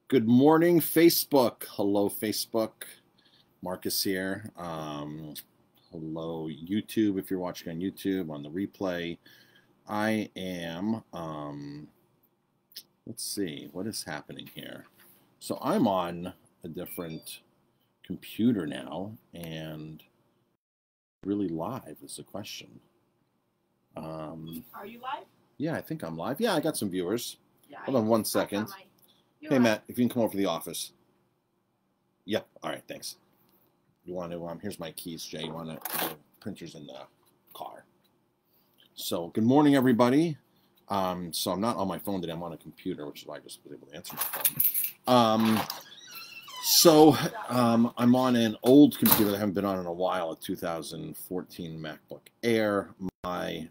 Good morning, Facebook. Hello, Facebook. Marcus here. Hello, YouTube. If you're watching on YouTube, on the replay, I am, let's see, what is happening here? So I'm on a different computer now, and really live is the question. Are you live? Yeah, I think I'm live. Yeah, I got some viewers. Yeah, Hold on one second. Hey, Matt, if you can come over to the office. Yep. All right, thanks. You want to, here's my keys, Jay. You want to, the printer's in the car. So, good morning, everybody. So I'm not on my phone today. I'm on a computer, which is why I just was able to answer my phone. I'm on an old computer that I haven't been on in a while, a 2014 MacBook Air. My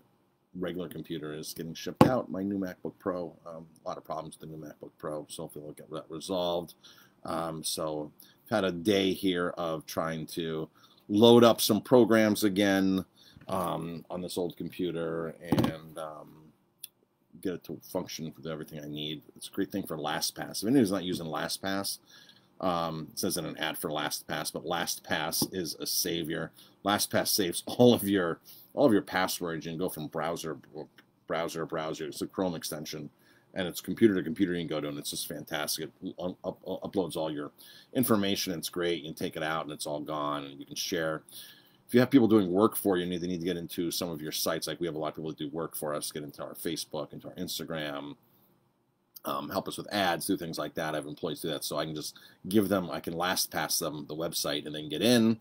regular computer is getting shipped out. My new MacBook Pro, a lot of problems with the new MacBook Pro, so hopefully we'll get that resolved. So I've had a day here of trying to load up some programs again on this old computer and get it to function with everything I need. It's a great thing for LastPass. If anyone's not using LastPass, it says in an ad for LastPass, but LastPass is a savior. LastPass saves all of your passwords. You can go from browser. It's a Chrome extension, and it's computer to computer you can go to, and it's just fantastic. It uploads all your information. It's great. You can take it out, and it's all gone, and you can share. If you have people doing work for you, they need to get into some of your sites. Like we have a lot of people that do work for us, get into our Facebook, into our Instagram, help us with ads, do things like that. I have employees do that, so I can just give them, I can LastPass them the website and then get in,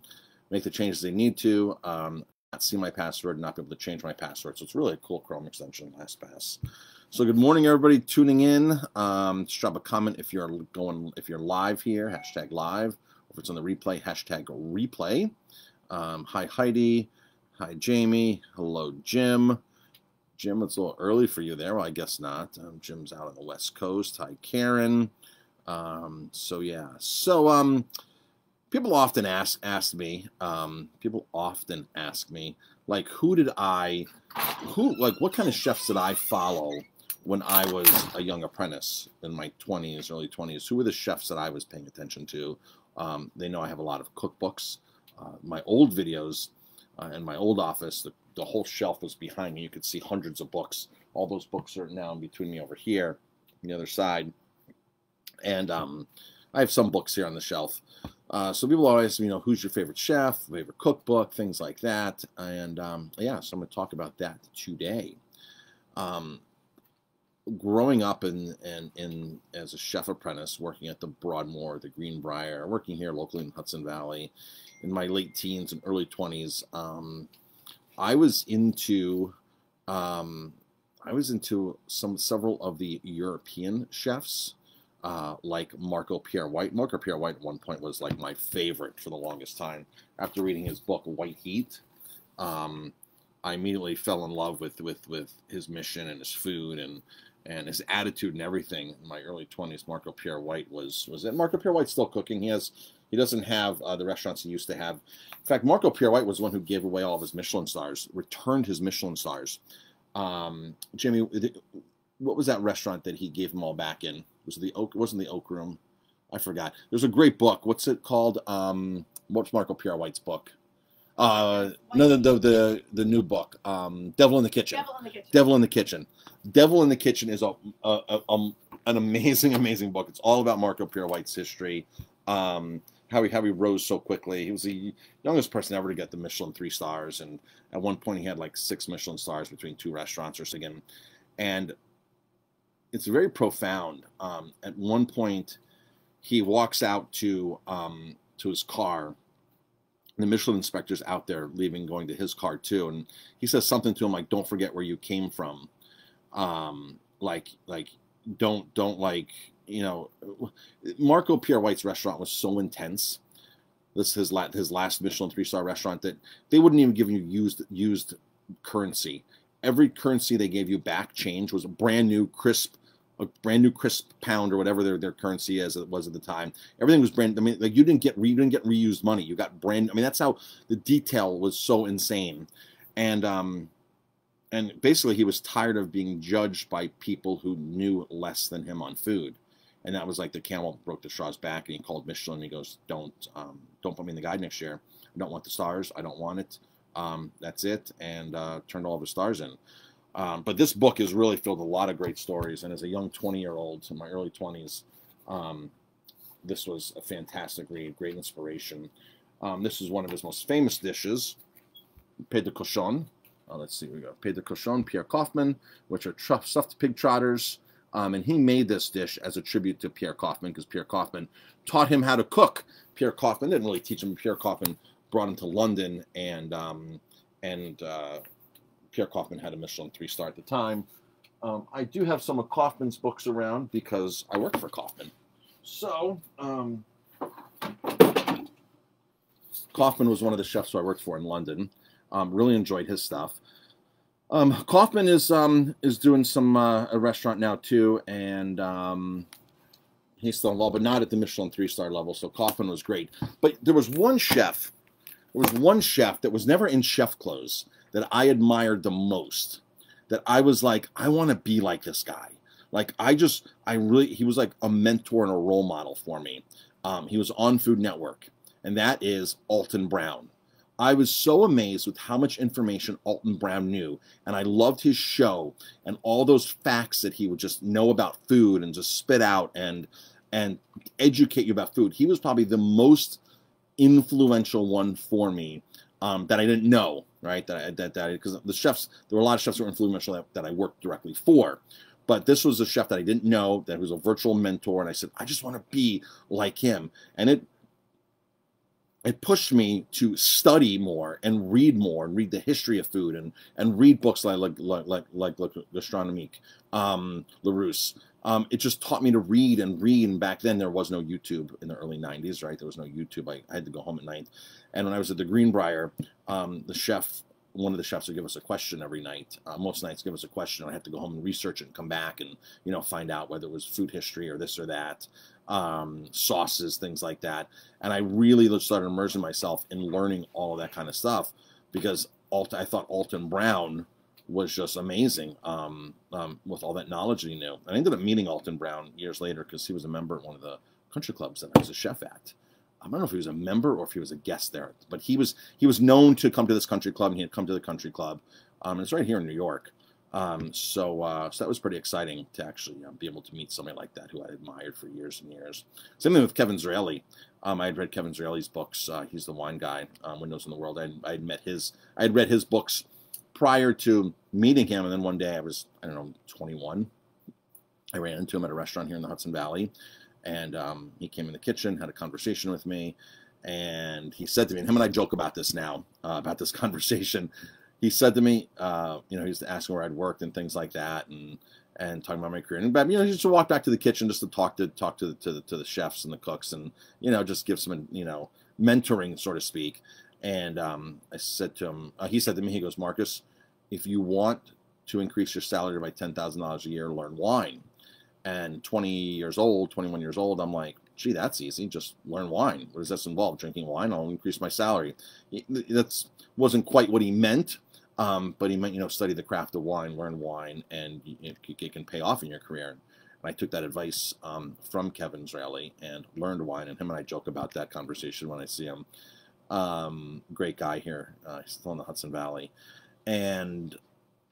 make the changes they need to, not see my password, not be able to change my password. So it's really a cool Chrome extension, LastPass. So good morning, everybody tuning in. Just drop a comment if you're live here, hashtag live. Or if it's on the replay, hashtag replay. Hi Heidi, hi Jamie, hello Jim. Jim, it's a little early for you there. Well, I guess not. Jim's out on the West Coast. Hi, Karen. So yeah. So people often ask me. People often ask me, like, what kind of chefs did I follow when I was a young apprentice in my 20s, early 20s? Who were the chefs that I was paying attention to? They know I have a lot of cookbooks. My old videos in my old office, the whole shelf was behind me. You could see hundreds of books. All those books are now in between me over here on the other side. And I have some books here on the shelf. So people always ask me, who's your favorite chef, favorite cookbook, things like that. And yeah, so I'm going to talk about that today. Growing up as a chef apprentice, working at the Broadmoor, the Greenbrier, working here locally in Hudson Valley, in my late teens and early 20s, I was into several of the European chefs, like Pierre White. Pierre White at one point was like my favorite for the longest time. After reading his book White Heat, I immediately fell in love with his mission and his food and his attitude and everything. In my early 20s, Pierre White was it. Pierre White's still cooking. He doesn't have the restaurants he used to have. In fact, Pierre White was the one who gave away all of his Michelin stars, returned his Michelin stars. Jimmy, what was that restaurant that he gave them all back in? Was it the Oak? It wasn't the Oak Room. I forgot. There's a great book. What's it called? What's Pierre White's book? No, the new book. Devil in the Kitchen. Devil in the Kitchen. Devil in the Kitchen is an amazing book. It's all about Pierre White's history. How he rose so quickly. He was the youngest person ever to get the Michelin 3 stars, and at one point he had like 6 Michelin stars between 2 restaurants or something. And it's very profound. At one point, he walks out to his car. The Michelin inspector's out there leaving, going to his car too, and he says something to him like, "Don't forget where you came from." Don't Pierre White's restaurant was so intense. This is his last Michelin 3-star restaurant that they wouldn't even give you used currency. Every currency they gave you back, change, was a brand new crisp pound or whatever their currency was at the time. Everything was brand. I mean, like you didn't get reused money. You got brand. I mean, that's how the detail was so insane. And basically he was tired of being judged by people who knew less than him on food. And that was like the camel broke the straw's back, and he called Michelin. And he goes, don't put me in the guide next year. I don't want the stars. I don't want it. That's it. And turned all of his stars in. But this book is really filled with a lot of great stories. And as a young 20-year-old in my early 20s, this was a fantastic read, great inspiration. This is one of his most famous dishes, Pain de Cochon. Let's see, we go. Pain de Cochon, Pierre Kaufman, which are stuffed pig trotters. And he made this dish as a tribute to Pierre Kaufman, because Pierre Kaufman taught him how to cook. Pierre Kaufman didn't really teach him. Pierre Kaufman brought him to London, and Pierre Kaufman had a Michelin 3-star at the time. I do have some of Kaufman's books around because I worked for Kaufman. So, Kaufman was one of the chefs who I worked for in London. Really enjoyed his stuff. Kaufman is doing some a restaurant now too, and he's still involved, but not at the Michelin 3-star level. So Kaufman was great. But there was one chef. That was never in chef clothes that I admired the most. That I was like, I want to be like this guy. Like he was like a mentor and a role model for me. He was on Food Network, and that is Alton Brown. I was so amazed with how much information Alton Brown knew, and I loved his show and all those facts that he would just know about food and just spit out and educate you about food. He was probably the most influential one for me that I didn't know, right? Because the chefs, there were a lot of chefs who were influential that I worked directly for. But this was a chef that I didn't know, that was a virtual mentor, and I said, I just want to be like him. And it pushed me to study more and read the history of food and read books like Gastronomique, Larousse. It just taught me to read, and back then there was no YouTube in the early 90s, right? There was no YouTube. I had to go home at night. And when I was at the Greenbrier, one of the chefs would give us a question every night. Most nights give us a question. I had to go home and research it and come back and, find out whether it was food history or this or that, sauces, things like that. And I really started immersing myself in learning all of that kind of stuff, because I thought Alton Brown was just amazing with all that knowledge that he knew. And I ended up meeting Alton Brown years later because he was a member at one of the country clubs that I was a chef at. I don't know if he was a member or if he was a guest there, but he was known to come to this country club, and he had come to the country club. And it's right here in New York. So that was pretty exciting to actually be able to meet somebody like that who I admired for years and years. Same thing with Kevin Zraeli. I had read Kevin Zraeli's books. He's the wine guy, Windows in the World. I had read his books prior to meeting him, and then one day I was, 21. I ran into him at a restaurant here in the Hudson Valley. And he came in the kitchen, had a conversation with me, and he said to me, and him and I joke about this now, about this conversation. He said to me, he was asking where I'd worked and things like that, and talking about my career. And he just walked back to the kitchen just to talk to the chefs and the cooks, and just give some mentoring, so to speak. And I said to him, he said to me, he goes, Marcus, if you want to increase your salary by $10,000 a year, learn wine. And 21 years old, I'm like, gee, that's easy. Just learn wine. What does this involve? Drinking wine? I'll increase my salary. That wasn't quite what he meant, but he meant, study the craft of wine, learn wine, and it can pay off in your career. And I took that advice from Kevin Zraeli and learned wine. And him and I joke about that conversation when I see him. Great guy here. He's still in the Hudson Valley. And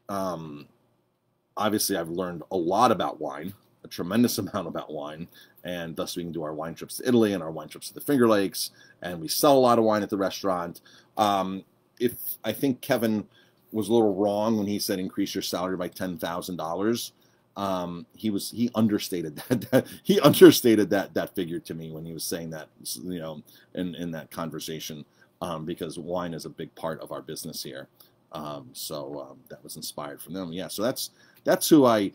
obviously I've learned a lot about wine. A tremendous amount about wine, and thus we can do our wine trips to Italy and our wine trips to the Finger Lakes, and we sell a lot of wine at the restaurant. If I think Kevin was a little wrong when he said increase your salary by $10,000, he understated that. He understated that figure to me when he was saying that, in that conversation, because wine is a big part of our business here. So that was inspired from them. Yeah, so that's who I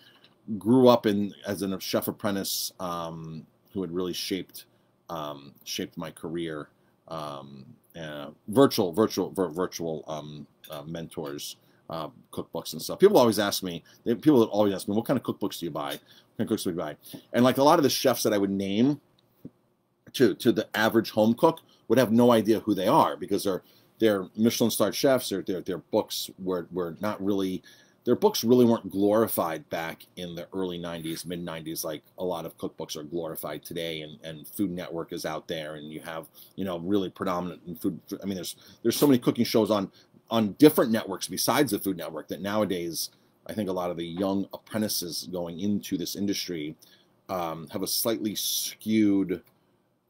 grew up in as a chef apprentice, who had really shaped my career. Virtual mentors, cookbooks and stuff. People always ask me, what kind of cookbooks do you buy? What kind of cookbooks do you buy? And like a lot of the chefs that I would name to the average home cook would have no idea who they are, because they're Michelin-starred chefs. Their books were not really. their books really weren't glorified back in the early 90s, mid 90s, like a lot of cookbooks are glorified today, and Food Network is out there, and you have, you know, really predominant in food. I mean, there's so many cooking shows on different networks besides the Food Network that nowadays I think a lot of the young apprentices going into this industry have a slightly skewed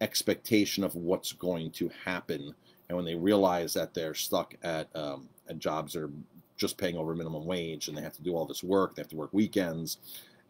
expectation of what's going to happen, and when they realize that they're stuck at jobs that are just paying over minimum wage, and they have to do all this work, they have to work weekends,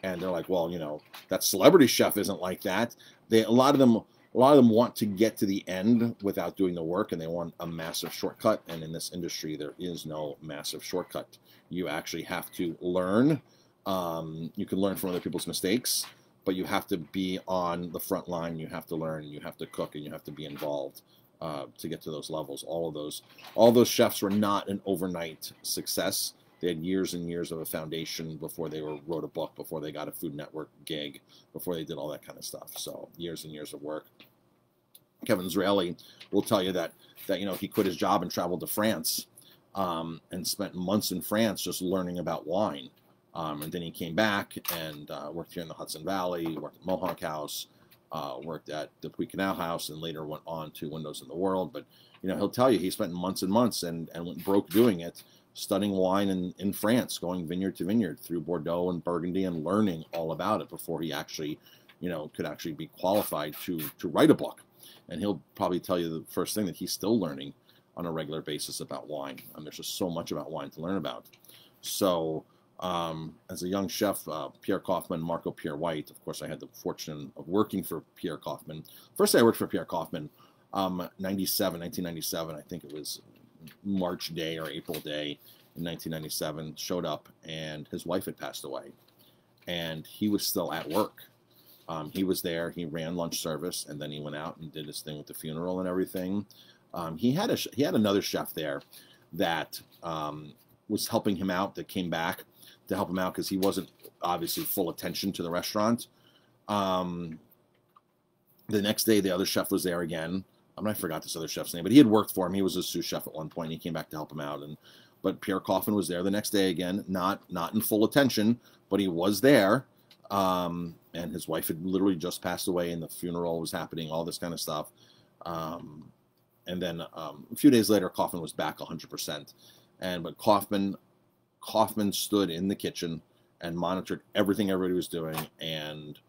and they're like, well, you know, that celebrity chef isn't like that. A lot of them want to get to the end without doing the work, and they want a massive shortcut. And in this industry, there is no massive shortcut. You actually have to learn. You can learn from other people's mistakes, but you have to be on the front line. You have to learn, you have to cook, and you have to be involved to get to those levels. All those chefs were not an overnight success. They had years and years of a foundation before they wrote a book, before they got a Food Network gig, before they did all that kind of stuff. So years and years of work. Kevin Israeli will tell you that you know, he quit his job and traveled to France and spent months in France just learning about wine. And then he came back and worked here in the Hudson Valley, worked at Mohawk House, worked at the Puy Canal House, and later went on to Windows in the World. But you know, he'll tell you he spent months and months and went broke doing it, studying wine in France, going vineyard to vineyard through Bordeaux and Burgundy, and learning all about it before he actually, you know, could actually be qualified to write a book. And he'll probably tell you the first thing that he's still learning on a regular basis about wine. And there's just so much about wine to learn about. So as a young chef, Pierre Kaufman, Marco Pierre White, of course, I had the fortune of working for Pierre Kaufman. First day I worked for Pierre Kaufman, 1997, I think it was March day or April day in 1997, showed up, and his wife had passed away, and he was still at work. He was there, he ran lunch service, and then he went out and did his thing with the funeral and everything. He had another chef there that was helping him out, that came back to help him out because he wasn't obviously full attention to the restaurant. The next day, the other chef was there again. I forgot this other chef's name, but he had worked for him. He was a sous chef at one point. He came back to help him out, but Pierre Kaufman was there the next day again, not in full attention, but he was there. And his wife had literally just passed away, and the funeral was happening, all this kind of stuff. And then a few days later, Kaufman was back 100%. But Kaufman stood in the kitchen and monitored everything everybody was doing, and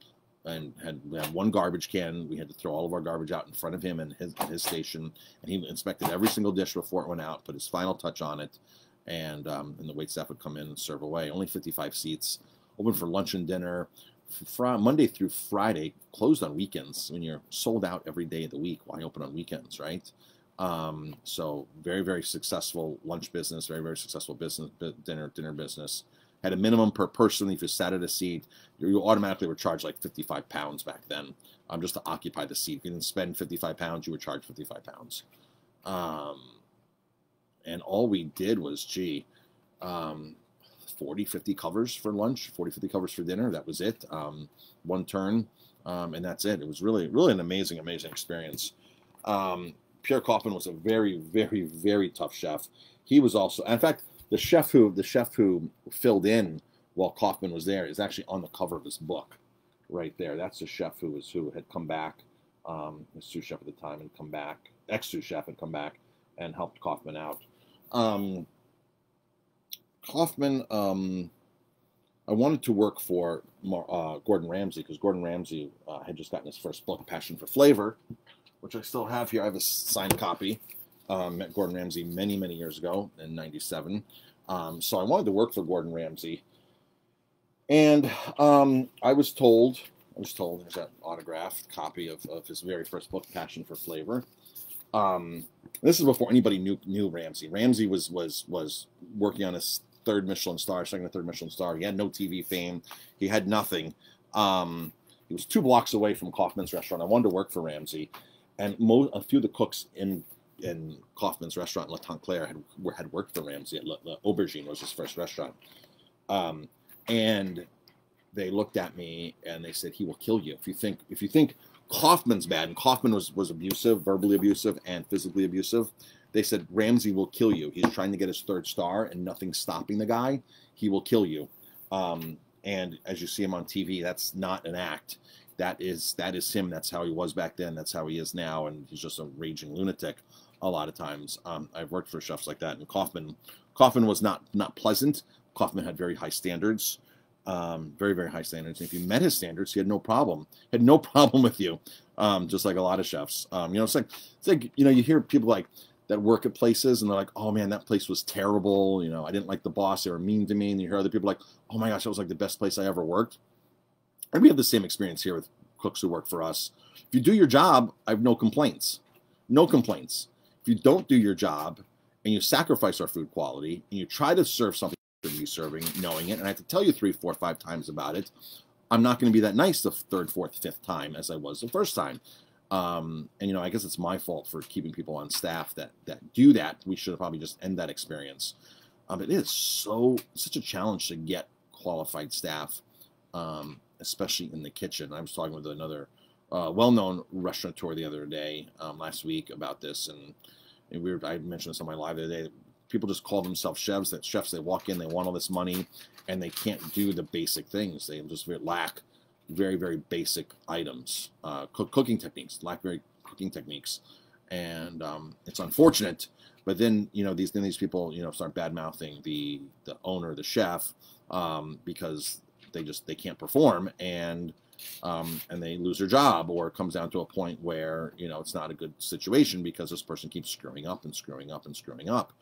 had one garbage can. We had to throw all of our garbage out in front of him and his station, and he inspected every single dish before it went out, put his final touch on it, and the waitstaff would come in and serve away. Only 55 seats, open for lunch and dinner, Monday through Friday, closed on weekends. When you're sold out every day of the week, why open on weekends, right? So very, very successful lunch business, very, very successful business, dinner business. Had a minimum per person. If you sat at a seat, you automatically were charged like 55 pounds back then, just to occupy the seat. If you didn't spend 55 pounds, you were charged 55 pounds. And all we did was, 40, 50 covers for lunch, 40, 50 covers for dinner. That was it. One turn, and that's it. It was really, really an amazing, amazing experience. Pierre Kaufman was a very, very, very tough chef. He was also, in fact, the chef who filled in while Kaufman was there is actually on the cover of this book, right there. That's the chef who had come back, the sous chef at the time, and come back, ex-sous chef, had come back and helped Kaufman out. Kaufman, I wanted to work for Gordon Ramsay, because Gordon Ramsay had just gotten his first book, Passion for Flavor, which I still have here. I have a signed copy. Met Gordon Ramsay many, many years ago in '97. So I wanted to work for Gordon Ramsay. And I was told, there's that autographed copy of his very first book, Passion for Flavor. This is before anybody knew Ramsay. Ramsay was working on his second or third Michelin star. He had no TV fame. He had nothing. He was 2 blocks away from Kaufman's restaurant. I wanted to work for Ramsay. And a few of the cooks in Kaufman's restaurant, La Claire, had worked for Ramsay. At Aubergine was his first restaurant. And they looked at me and they said, "He will kill you if you think Kaufman's bad." And Kaufman was abusive, verbally abusive and physically abusive. They said, Ramsay will kill you. He's trying to get his 3rd star, and nothing's stopping the guy. He will kill you. And as you see him on TV, that's not an act. That is him. That's how he was back then. That's how he is now. And he's just a raging lunatic a lot of times. I've worked for chefs like that. And Kaufman was not pleasant. Kaufman had very high standards. Very, very high standards. And if you met his standards, he had no problem. Had no problem with you. Just like a lot of chefs. It's like you hear people like that work at places and they're like, oh man, that place was terrible. I didn't like the boss. They were mean to me. And you hear other people like, oh my gosh, that was like the best place I ever worked. And we have the same experience here with cooks who work for us. If you do your job, I have no complaints. No complaints. If you don't do your job and you sacrifice our food quality and you try to serve something you shouldn't be serving, knowing it, and I have to tell you 3, 4, 5 times about it, I'm not going to be that nice the 3rd, 4th, 5th time as I was the first time. And I guess it's my fault for keeping people on staff that do that. We should probably just end that experience. It is such a challenge to get qualified staff, especially in the kitchen. I was talking with another well-known restaurateur the other day, last week, about this, and I mentioned this on my live the other day. People just call themselves chefs. That chefs, they walk in, they want all this money, and they can't do the basic things. They just lack very, very basic items, cooking techniques, and it's unfortunate. But then these people start bad mouthing the owner, the chef, because they can't perform, and they lose their job, or it comes down to a point where it's not a good situation because this person keeps screwing up and screwing up and screwing up,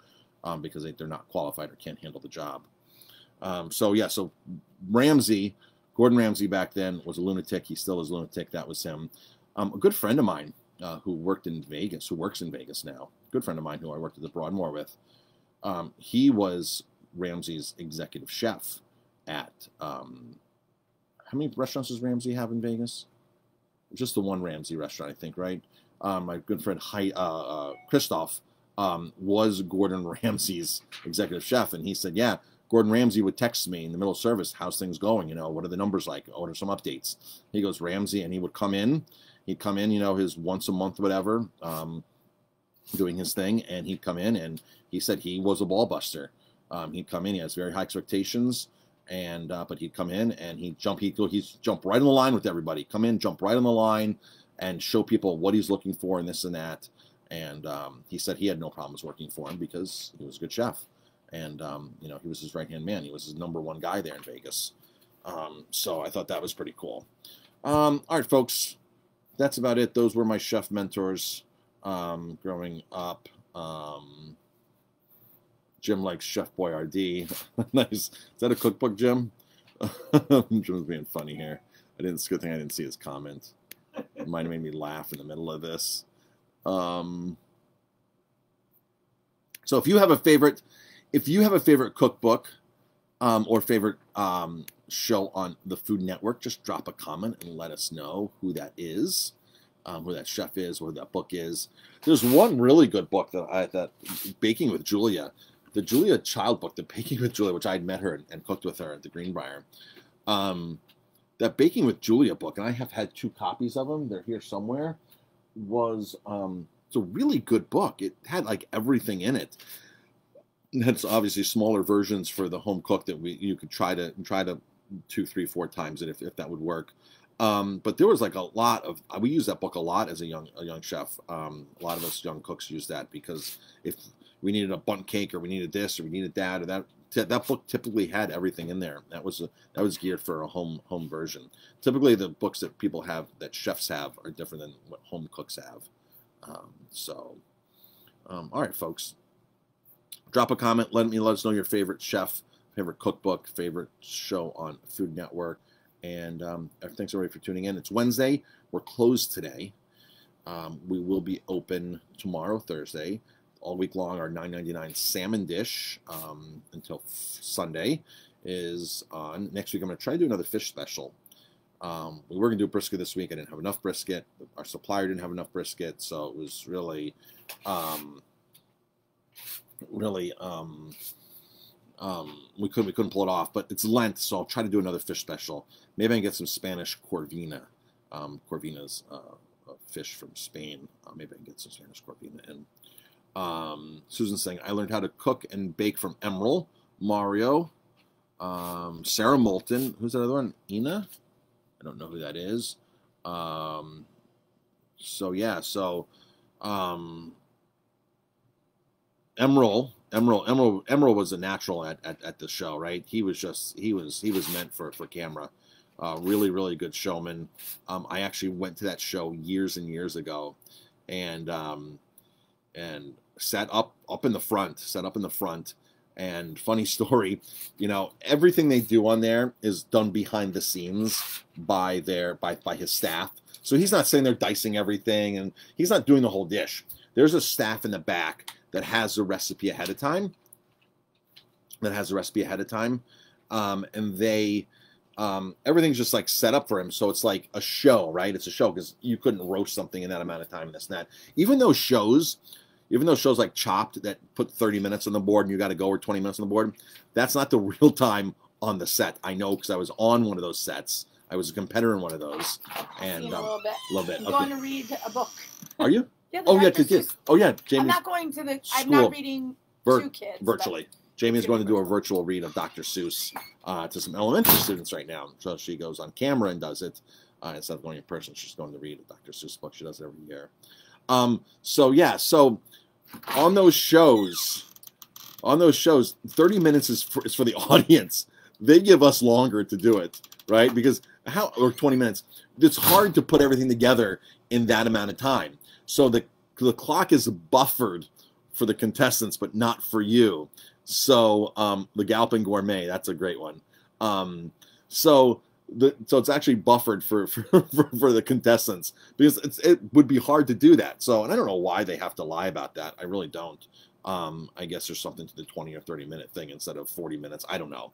because they're not qualified or can't handle the job. So Gordon Ramsay back then was a lunatic. He still is a lunatic. That was him. A good friend of mine who works in Vegas now. Good friend of mine who I worked at the Broadmoor with. He was Ramsay's executive chef at how many restaurants does Ramsay have in Vegas? Just the one Ramsay restaurant, I think, right? My good friend Christoph was Gordon Ramsay's executive chef, and he said, yeah, Gordon Ramsay would text me in the middle of service, how's things going? What are the numbers like? What are some updates? He goes, Ramsay, and he would come in. He'd come in, his once a month, whatever, doing his thing, and he'd come in, and he said he was a ball buster. He'd come in, he has very high expectations, and but he'd come in and he'd jump right in the line with everybody. Come in, jump right on the line, and show people what he's looking for and this and that. And he said he had no problems working for him because he was a good chef. And, he was his right-hand man. He was his #1 guy there in Vegas. So I thought that was pretty cool. All right, folks, that's about it. Those were my chef mentors growing up. Jim likes Chef Boyardee. Nice. Is that a cookbook, Jim? Jim's being funny here. It's a good thing I didn't see his comment. It might have made me laugh in the middle of this. So if you have a favorite cookbook or favorite show on the Food Network, just drop a comment and let us know who that is, who that chef is, who that book is. There's one really good book that Baking with Julia, the Julia Child book, the Baking with Julia, which I had met her and cooked with her at the Greenbrier. That Baking with Julia book, and I have had 2 copies of them. They're here somewhere. Was it's a really good book. It had like everything in it. That's obviously smaller versions for the home cook that you could try to 2, 3, 4 times it if that would work. But there was like a lot of, we used that book a lot as a young chef. A lot of us young cooks used that because if we needed a bundt cake or we needed this or we needed that or that book typically had everything in there. That was geared for a home version. Typically the books that people have, that chefs have, are different than what home cooks have. All right, folks. Drop a comment. Let us know your favorite chef, favorite cookbook, favorite show on Food Network. And thanks everybody for tuning in. It's Wednesday. We're closed today. We will be open tomorrow, Thursday. All week long, our $9.99 salmon dish until Sunday is on. Next week, I'm going to try to do another fish special. We were going to do brisket this week. I didn't have enough brisket. Our supplier didn't have enough brisket, so it was really, we couldn't pull it off. But it's Lent, so I'll try to do another fish special. Maybe I can get some Spanish corvina. Corvina's a fish from Spain. Maybe I can get some Spanish corvina in. Susan's saying, I learned how to cook and bake from Emerald, Mario, Sarah Moulton. Who's that other one? Ina? I don't know who that is. So yeah, so Emerald was a natural at the show, right? He was meant for camera. Really, really good showman. I actually went to that show years and years ago, and sat up in the front. And funny story, you know, everything they do on there is done behind the scenes by his staff. So he's not sitting there dicing everything, and he's not doing the whole dish. There's a staff in the back that has the recipe ahead of time. And they, everything's just like set up for him. So it's like a show, right? It's a show because you couldn't roast something in that amount of time and this and that. Even though shows like Chopped that put 30 minutes on the board and you got to go, or 20 minutes on the board, that's not the real time on the set. I know because I was on one of those sets. I was a competitor in one of those. And a little bit. I'm okay. Going to read a book. Are you? Yeah, Jamie. I'm not going to the. I'm not reading to kids virtually. Jamie's going to do a virtual read of Dr. Seuss to some elementary students right now. So she goes on camera and does it instead of going in person. She's going to read a Dr. Seuss book. She does it every year. So on those shows, 30 minutes is for the audience. They give us longer to do it, right? Because or 20 minutes. It's hard to put everything together in that amount of time. So the clock is buffered for the contestants, but not for you. So the Galpin Gourmet, that's a great one. So it's actually buffered for the contestants, because it would be hard to do that. So, and I don't know why they have to lie about that. I really don't. I guess there's something to the 20 or 30 minute thing instead of 40 minutes. I don't know.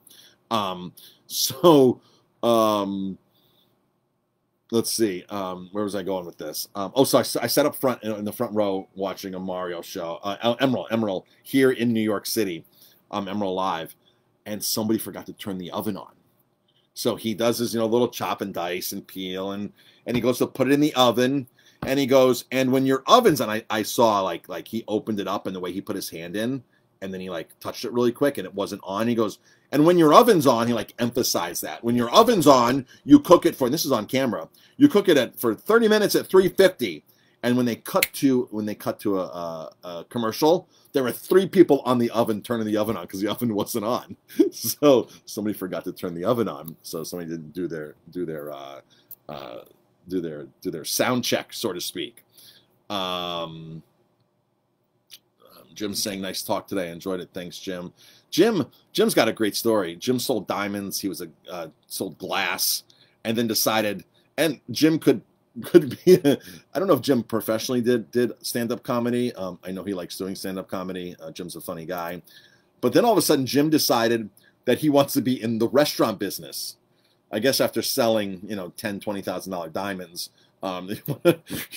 Let's see. Where was I going with this? So I sat up front in the front row watching a Mario show, Emerald here in New York City, Emerald Live, and somebody forgot to turn the oven on. So he does his, little chop and dice and peel, and he goes to put it in the oven, and he goes, and when your oven's on, I saw like he opened it up and the way he put his hand in, and then he like touched it really quick and it wasn't on. He goes, and when your oven's on, he like emphasized that. When your oven's on, you cook it for, and this is on camera, you cook it for 30 minutes at 350. And when they cut to a commercial, there were 3 people on the oven turning the oven on because the oven wasn't on. So somebody forgot to turn the oven on. So somebody didn't do their sound check, so to speak. Jim's saying, nice talk today. I enjoyed it. Thanks, Jim. Jim's got a great story. Jim sold diamonds. He was sold glass, and then decided, and Jim could be, I don't know if Jim professionally did stand-up comedy. I know he likes doing stand-up comedy. Jim's a funny guy. But then all of a sudden, Jim decided that he wants to be in the restaurant business. I guess after selling, $10,000, $20,000 diamonds, you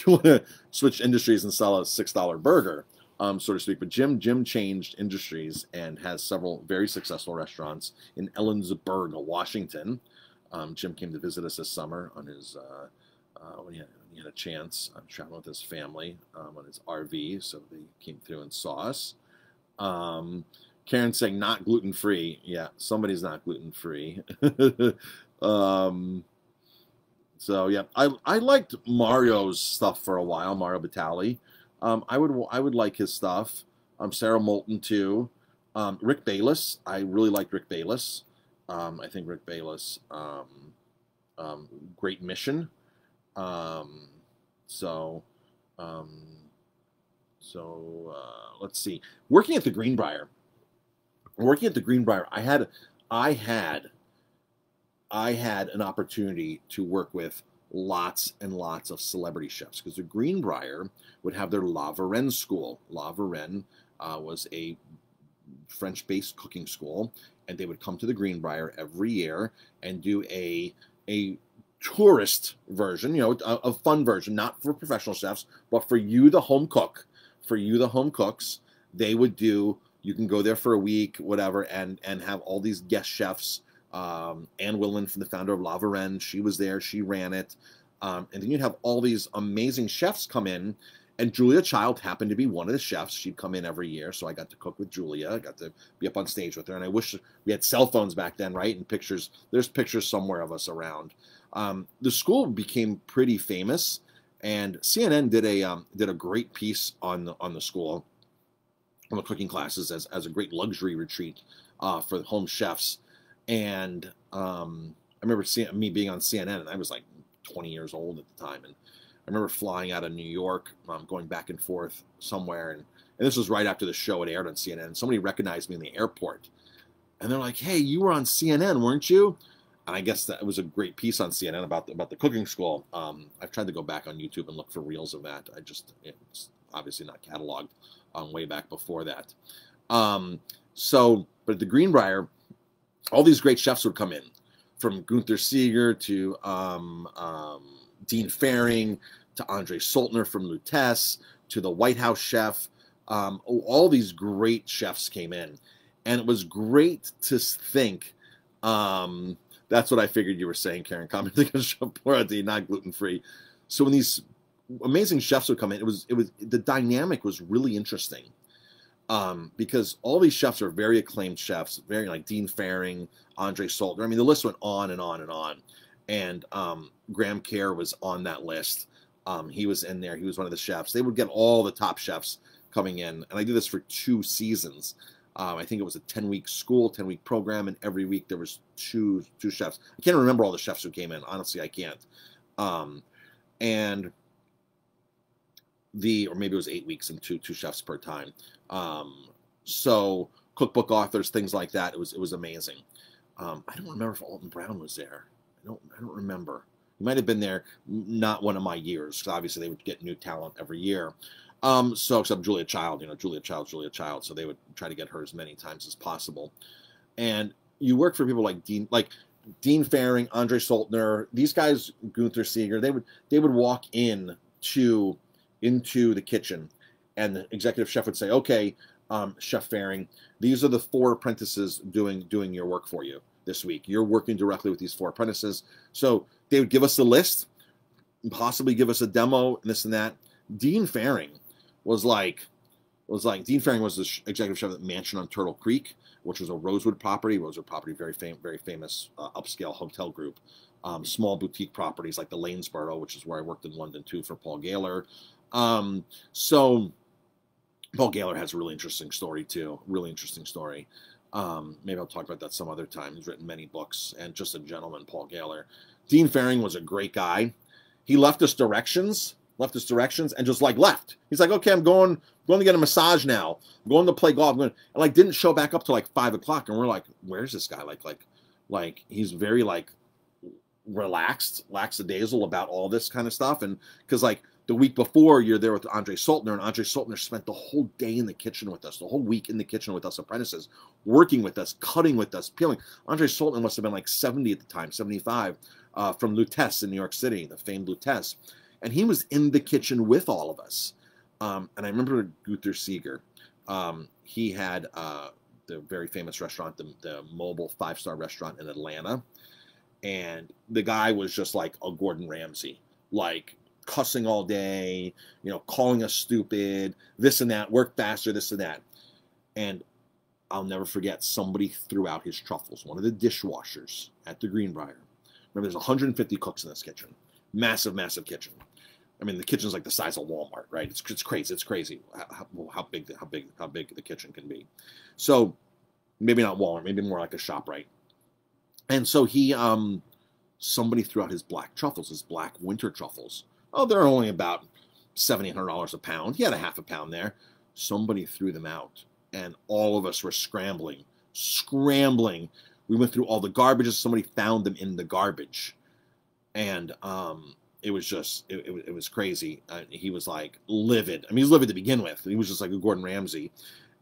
want to switch industries and sell a $6 burger, so to speak. But Jim changed industries and has several very successful restaurants in Ellensburg, Washington. Jim came to visit us this summer on his when he had a chance. Traveling with his family on his RV, so they came through and saw us. Karen saying not gluten-free. Yeah, somebody's not gluten-free. So yeah, I liked Mario's stuff for a while. Mario Batali. I would like his stuff. Sarah Moulton too. Rick Bayless. I really liked Rick Bayless. I think Rick Bayless. Great mission. Let's see. Working at the Greenbrier, I had an opportunity to work with lots and lots of celebrity chefs, because the Greenbrier would have their La Varenne school. La Varenne was a French-based cooking school, and they would come to the Greenbrier every year and do a tourist version, a fun version, not for professional chefs, but for you, the home cook. For you, the home cooks, they would do, you can go there for a week, whatever, and have all these guest chefs. Anne Willand, from the founder of La Varenne, she was there, she ran it. And then you'd have all these amazing chefs come in, And Julia Child happened to be one of the chefs. She'd come in every year, so I got to cook with Julia. I got to be up on stage with her. And I wish we had cell phones back then, right? And pictures. There's pictures somewhere of us around. The school became pretty famous, and CNN did a great piece on the school, on the cooking classes as a great luxury retreat for home chefs. And I remember me being on CNN, and I was like 20 years old at the time, and I remember flying out of New York, going back and forth somewhere, and this was right after the show had aired on CNN. And somebody recognized me in the airport, and they're like, "Hey, you were on CNN, weren't you?" And I guess that was a great piece on CNN about the cooking school. I've tried to go back on YouTube and look for reels of that. It's obviously not cataloged way back before that. But at the Greenbrier, all these great chefs would come in, from Gunther Seeger to Dean Faring to Andre Soltner from Lutece to the White House chef. All these great chefs came in, and it was great to think. That's what I figured you were saying, Karen. Commenting on Chaporetti, not gluten-free. So when these amazing chefs would come in, it was the dynamic was really interesting. Because all these chefs are very acclaimed chefs, very like Dean Faring, Andre Soltner. I mean, the list went on and on and on. And Graham Kerr was on that list. He was in there. He was one of the chefs. They would get all the top chefs coming in. And I did this for 2 seasons. I think it was a 10-week school, 10-week program, and every week there was two chefs. I can't remember all the chefs who came in. Honestly, I can't. Or maybe it was 8 weeks and two chefs per time. So cookbook authors, things like that. It was amazing. I don't remember if Alton Brown was there. I don't remember. He might have been there, not one of my years, because obviously they would get new talent every year. So except Julia Child, Julia Child. So they would try to get her as many times as possible. And you work for people like Dean Faring, Andre Soltner, these guys, Gunther Seeger. They would walk into the kitchen, and the executive chef would say, "Okay, Chef Faring, these are the 4 apprentices doing your work for you this week. You're working directly with these 4 apprentices." So they would give us a list, possibly give us a demo, and this and that. Dean Faring was Dean Faring was the executive chef at Mansion on Turtle Creek, which was a Rosewood property. Very famous upscale hotel group. Small boutique properties like the Lanesborough, which is where I worked in London too for Paul Gaylor. So Paul Gaylor has a really interesting story too. Maybe I'll talk about that some other time. He's written many books, and just a gentleman, Paul Gaylor. Dean Faring was a great guy. He left us directions and just left. He's like, "Okay, I'm going to get a massage now. I'm going to play golf." And didn't show back up till 5 o'clock. And we're like, "Where's this guy?" Like he's very relaxed, lackadaisical about all this kind of stuff. And because the week before, you're there with Andre Soltner, and Andre Soltner spent the whole day in the kitchen with us, the whole week in the kitchen with us apprentices, working with us, cutting with us, peeling. Andre Soltner must have been 70 at the time, 75, from Lutece in New York City, the famed Lutece. And he was in the kitchen with all of us. And I remember Gunther Seeger. He had the very famous restaurant, the mobile 5-star restaurant in Atlanta. And the guy was just like a Gordon Ramsay, cussing all day, calling us stupid, this and that, work faster, this and that. And I'll never forget, somebody threw out his truffles, one of the dishwashers at the Greenbrier. Remember, there's 150 cooks in this kitchen. Massive, massive kitchen. I mean, the kitchen's like the size of Walmart, right? It's crazy. It's crazy how big the kitchen can be. So maybe not Walmart, maybe more like a ShopRite. And so somebody threw out his black truffles, his black winter truffles. Oh, they're only about $700 a pound. He had a half a pound there. Somebody threw them out, and all of us were scrambling. We went through all the garbage. Somebody found them in the garbage, and it was just it was crazy. He was livid. I mean, he's livid to begin with. He was just like a Gordon Ramsay,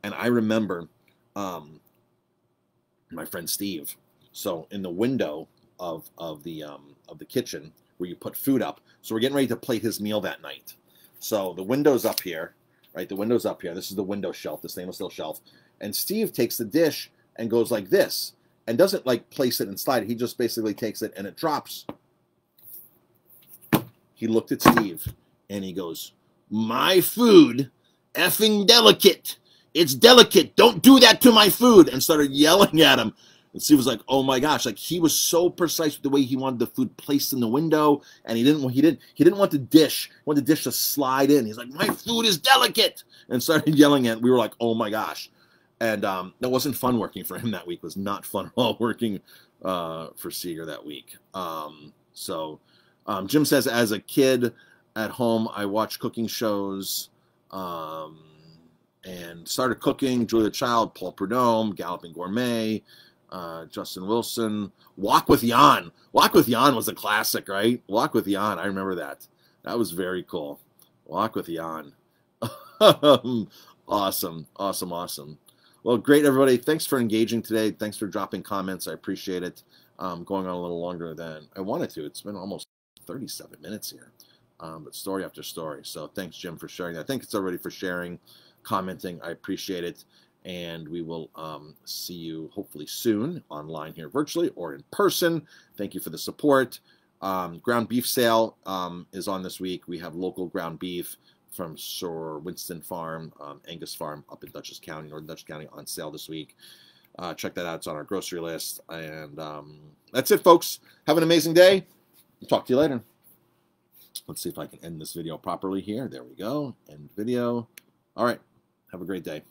and I remember my friend Steve. So in the window of the kitchen where you put food up. So we're getting ready to plate his meal that night. So the window's up here, right? The window's up here. This is the window shelf, the stainless steel shelf. And Steve takes the dish and goes like this, and doesn't place it and slide it. He just basically takes it and it drops. He looked at Steve and he goes, my food effing delicate. It's delicate. Don't do that to my food. And started yelling at him. And Steve was like, oh my gosh, like he was so precise with the way he wanted the food placed in the window, and he didn't want the dish. He wanted the dish to slide in. He's like, my food is delicate, and started yelling at it. We were like, oh my gosh. And that wasn't fun working for him that week. It was not fun at all working for Seeger that week. Jim says, as a kid at home, I watched cooking shows and started cooking. Julia Child, Paul Prudhomme, Galloping Gourmet, Justin Wilson, Walk with Jan. Walk with Jan was a classic, right? Walk with Jan. I remember that. That was very cool. Walk with Jan. Awesome. Well, great, everybody. Thanks for engaging today. Thanks for dropping comments. I appreciate it. Going on a little longer than I wanted to. It's been almost 37 minutes here, but story after story. So thanks, Jim, for sharing that. Thanks, everybody, for sharing, commenting. I appreciate it. And we will see you hopefully soon online here virtually or in person. Thank you for the support. Ground beef sale is on this week. We have local ground beef from Sir Winston Farm, Angus Farm up in Dutchess County, Northern Dutchess County, on sale this week. Check that out. It's on our grocery list. And that's it, folks. Have an amazing day. I'll talk to you later. Let's see if I can end this video properly here. There we go. End video. All right. Have a great day.